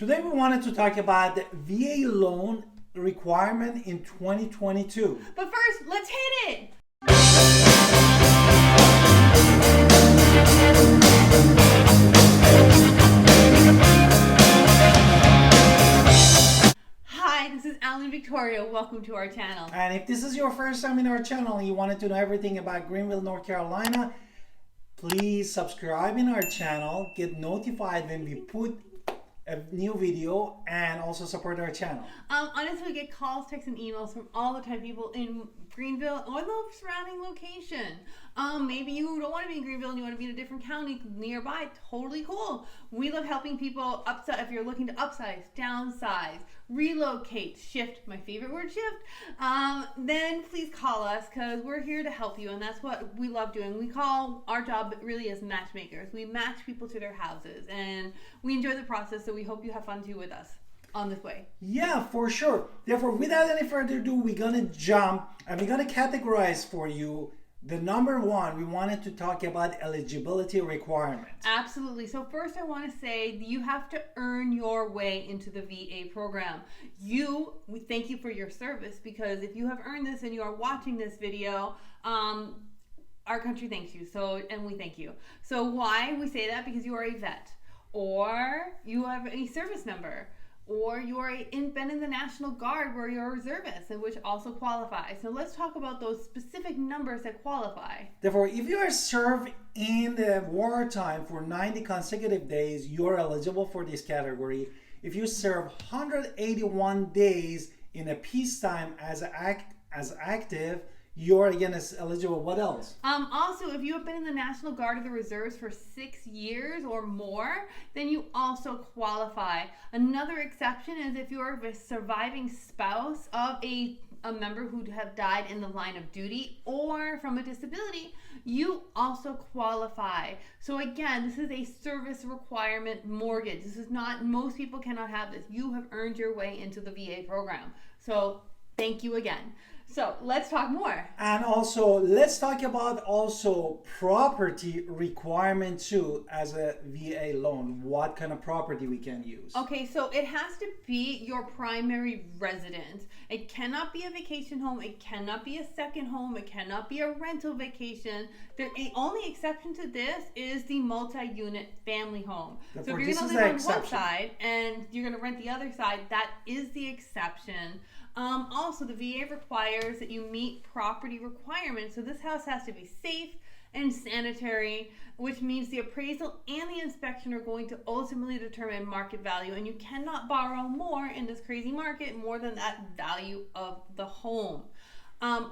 Today we wanted to talk about the VA loan requirement in 2022. But first, let's hit it! Hi, this is Alan Victoria. Welcome to our channel. And if this is your first time in our channel and you wanted to know everything about Greenville, North Carolina, please subscribe in our channel, get notified when we put a new video, and also support our channel. Honestly, we get calls, texts, and emails from all the time people in Greenville or the surrounding location. Maybe you don't want to be in Greenville and you want to be in a different county nearby. Totally cool. We love helping people upsize. If you're looking to upsize, downsize, relocate, shift, my favorite word, shift, then please call us because we're here to help you, and that's what we love doing. We call our job really as matchmakers. We match people to their houses, and we enjoy the process, so we hope you have fun too with us on this way. Yeah, for sure. Therefore, without any further ado, we're gonna jump and we're gonna categorize for you. The number one, we wanted to talk about eligibility requirement. Absolutely. So first I want to say you have to earn your way into the VA program. We thank you for your service, because if you have earned this and you are watching this video, our country thanks you. And we thank you. So why we say that? Because you are a vet, or you have a service number, or you are been in the National Guard where you're a reservist, and which also qualifies. So let's talk about those specific numbers that qualify. Therefore, if you are served in the wartime for 90 consecutive days, you're eligible for this category. If you serve 181 days in a peacetime as active, you're again eligible. What else? Also, if you have been in the National Guard or the Reserves for 6 years or more, then you also qualify. Another exception is if you are a surviving spouse of a member who have died in the line of duty or from a disability, you also qualify. So again, this is a service requirement mortgage. This is not, most people cannot have this. You have earned your way into the VA program. So thank you again. So let's talk more. And also, let's talk about also property requirement too as a VA loan. What kind of property we can use? Okay, so it has to be your primary residence. It cannot be a vacation home. It cannot be a second home. It cannot be a rental vacation. The only exception to this is the multi-unit family home. So if you're going to live on one side and you're going to rent the other side, that is the exception. Also, the VA requires that you meet property requirements. So this house has to be safe and sanitary, which means the appraisal and the inspection are going to ultimately determine market value, and you cannot borrow more in this crazy market more than that value of the home.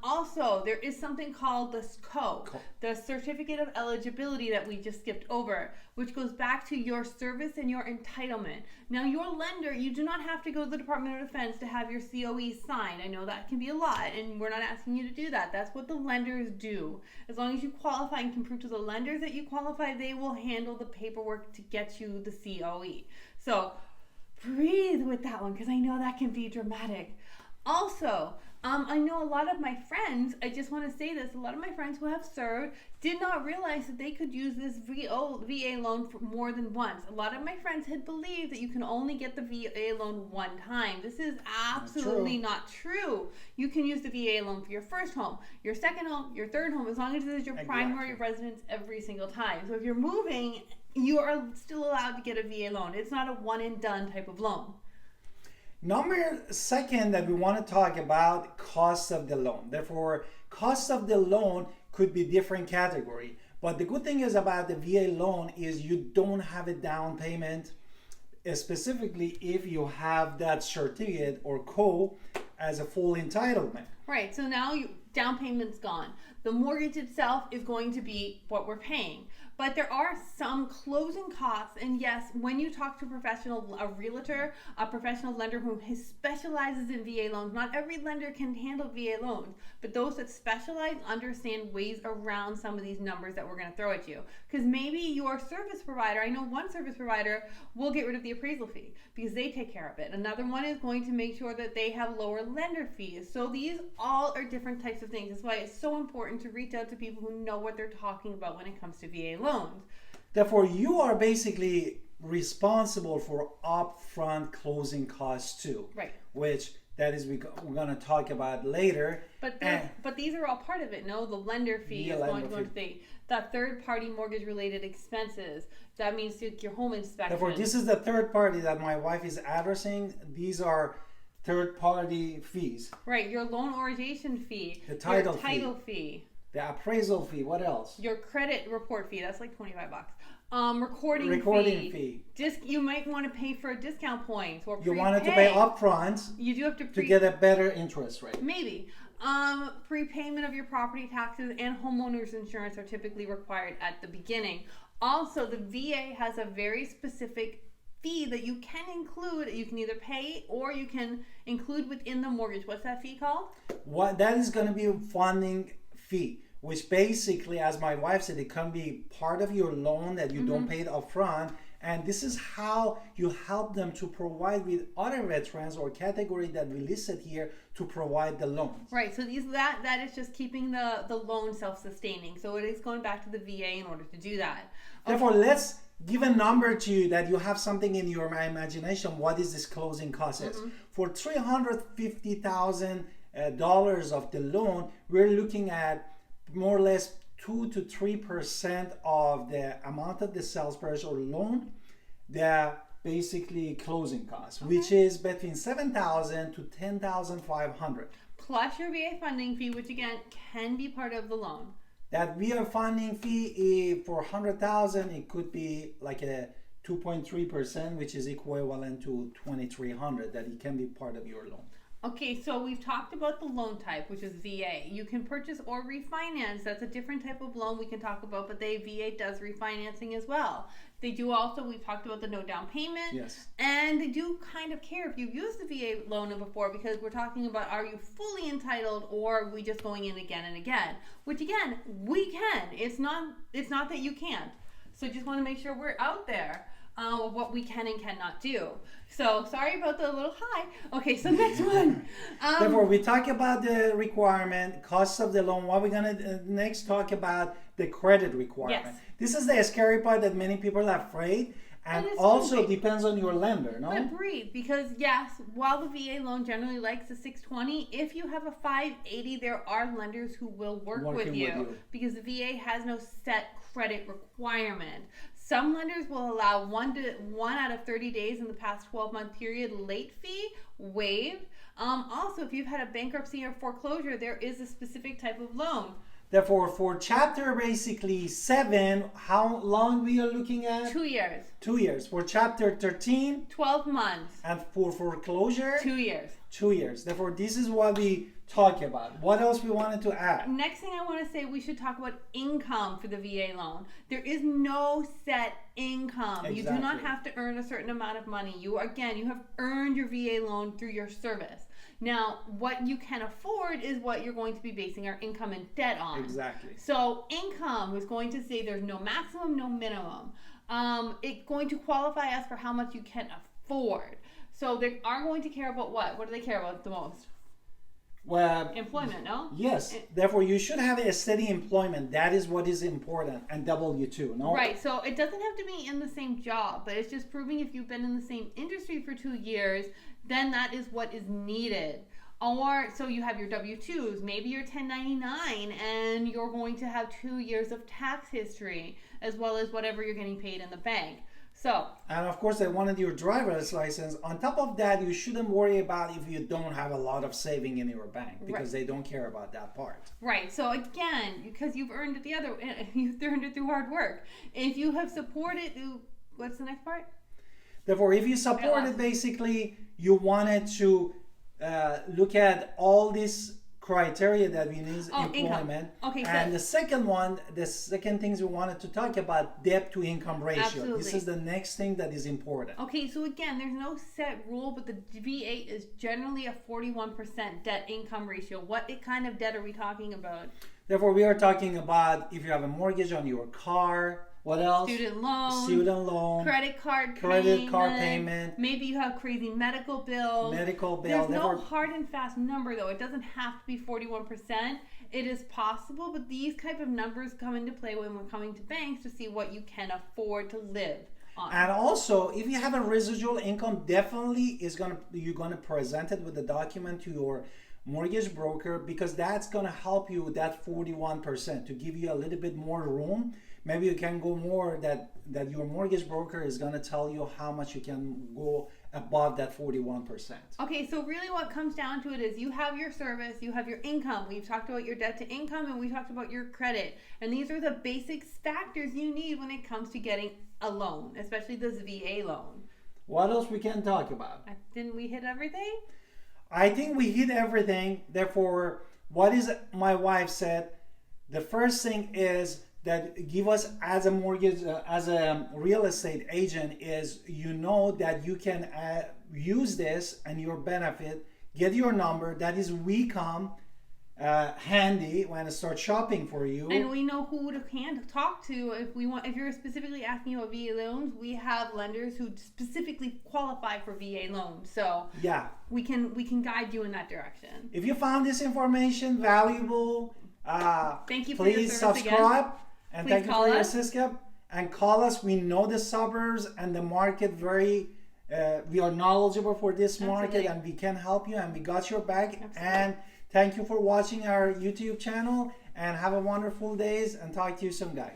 Also, there is something called the SCO, the Certificate of Eligibility that we just skipped over, which goes back to your service and your entitlement. Now, your lender, you do not have to go to the Department of Defense to have your COE signed. I know that can be a lot, and we're not asking you to do that. That's what the lenders do. As long as you qualify and can prove to the lenders that you qualify, they will handle the paperwork to get you the COE. So breathe with that one, because I know that can be dramatic. Also, I know a lot of my friends, I just want to say this, a lot of my friends who have served did not realize that they could use this VA loan for more than once. A lot of my friends had believed that you can only get the VA loan one time. This is absolutely not true. You can use the VA loan for your first home, your second home, your third home, as long as it is your primary residence every single time. So if you're moving, you are still allowed to get a VA loan. It's not a one and done type of loan. Number second that we want to talk about, cost of the loan. Therefore, cost of the loan could be different category. But the good thing is about the VA loan is you don't have a down payment, specifically if you have that certificate or CO as a full entitlement. Right, so now down payment's gone. The mortgage itself is going to be what we're paying. But there are some closing costs, and yes, when you talk to a realtor, a professional lender who specializes in VA loans, not every lender can handle VA loans, but those that specialize understand ways around some of these numbers that we're going to throw at you. Because maybe your service provider, I know one service provider will get rid of the appraisal fee because they take care of it. Another one is going to make sure that they have lower lender fees. So these all are different types of things. That's why it's so important to reach out to people who know what they're talking about when it comes to VA loans. Therefore, you are basically responsible for upfront closing costs too. Right. Which that is we're going to talk about later. But these are all part of it, no? The lender fee is going to go into the third-party mortgage-related expenses. That means your home inspection. Therefore, this is the third party that my wife is addressing. These are third-party fees. Right, your loan origination fee. The title fee. The appraisal fee. What else? Your credit report fee. That's like $25. Recording fee. You might want to pay for a discount points or prepay. You wanted to pay upfront. You do have to get a better interest rate. Maybe. Prepayment of your property taxes and homeowners insurance are typically required at the beginning. Also, the VA has a very specific fee that you can include. You can either pay or you can include within the mortgage. What's that fee called? That is going to be a funding fee, which basically, as my wife said, it can be part of your loan that you don't pay it upfront. And this is how you help them to provide with other veterans or category that we listed here to provide the loans. Right. So that is just keeping the loan self-sustaining. So it is going back to the VA in order to do that. Okay. Therefore, let's give a number to you that you have something in your imagination. What is this closing cost is? For $350,000 of the loan, we're looking at more or less 2 to 3% of the amount of the sales price or loan, the basically closing costs, which is between $7,000 to $10,500. Plus your VA funding fee, which again can be part of the loan. That VA funding fee for $100,000, it could be like a 2.3%, which is equivalent to $2,300. That it can be part of your loan. Okay, so we've talked about the loan type, which is VA. You can purchase or refinance. That's a different type of loan we can talk about, but VA does refinancing as well. They do also, we've talked about the no down payment. Yes. And they do kind of care if you've used the VA loan before, because we're talking about, are you fully entitled or are we just going in again and again? Which again, we can. It's not that you can't. So just want to make sure we're out there. What we can and cannot do. So sorry about the little high. Okay, so next one. Therefore, we talk about the requirement, cost of the loan. What we're gonna next talk about the credit requirement. Yes. This is the scary part that many people are afraid, and also depends on your lender. No, but breathe, because yes, while the VA loan generally likes a 620, if you have a 580, there are lenders who will work with you because the VA has no set credit requirement. Some lenders will allow one out of 30 days in the past 12-month period late fee waived. Also, if you've had a bankruptcy or foreclosure, there is a specific type of loan. Therefore, for chapter basically 7, how long we are looking at? 2 years. 2 years. For chapter 13? 12 months. And for foreclosure? 2 years. 2 years. Therefore, this is what we talk about. What else we wanted to add? Next thing I want to say, we should talk about income for the VA loan. There is no set income. Exactly. You do not have to earn a certain amount of money. You have earned your VA loan through your service. Now, what you can afford is what you're going to be basing our income and debt on. Exactly. So income is going to say there's no maximum, no minimum. It's going to qualify us for how much you can afford. So they are going to care about what? What do they care about the most? Well, employment, no? Yes. Therefore, you should have a steady employment. That is what is important. And W-2, no? Right. So it doesn't have to be in the same job, but it's just proving if you've been in the same industry for 2 years, then that is what is needed. Or so you have your W-2s, maybe you're 1099, and you're going to have 2 years of tax history, as well as whatever you're getting paid in the bank. So, and of course, they wanted your driver's license. On top of that, you shouldn't worry about if you don't have a lot of saving in your bank, because they don't care about that part. Right. So again, because you've earned it you've earned it through hard work. If you have supported, what's the next part? Therefore, if you support it, basically, you wanted to look at all these criteria that we need employment. Okay, and the second things we wanted to talk about, debt to income ratio. Absolutely. This is the next thing that is important. Okay, so again, there's no set rule, but the VA is generally a 41% debt income ratio. What kind of debt are we talking about? Therefore, we are talking about if you have a mortgage on your car. What else? Student loan, credit card payment. Maybe you have crazy medical bills. There's no hard and fast number, though. It doesn't have to be 41%. It is possible, but these type of numbers come into play when we're coming to banks to see what you can afford to live. And also, if you have a residual income, definitely you're gonna present it with the document to your mortgage broker, because that's gonna help you with that 41% to give you a little bit more room. Maybe you can go more, that your mortgage broker is gonna tell you how much you can go above that 41%. Okay, so really what comes down to it is you have your service, you have your income. We've talked about your debt to income, and we talked about your credit. And these are the basic factors you need when it comes to getting a loan, especially this VA loan. What else we can talk about? Didn't we hit everything? I think we hit everything. Therefore, what is my wife said, the first thing is that give us as a mortgage, as a real estate agent, is that you can use this and your benefit, get your number, that is we come handy when I start shopping for you. And we know who to talk to if you're specifically asking about VA loans. We have lenders who specifically qualify for VA loans, so yeah, we can guide you in that direction. If you found this information valuable, thank you for please your service subscribe again. And please thank you for us. your assistance, and call us. We know the suburbs and the market very. We are knowledgeable for this market. Absolutely. And we can help you, and we got your back. Absolutely. And thank you for watching our YouTube channel, and have a wonderful days, and talk to you soon, guys.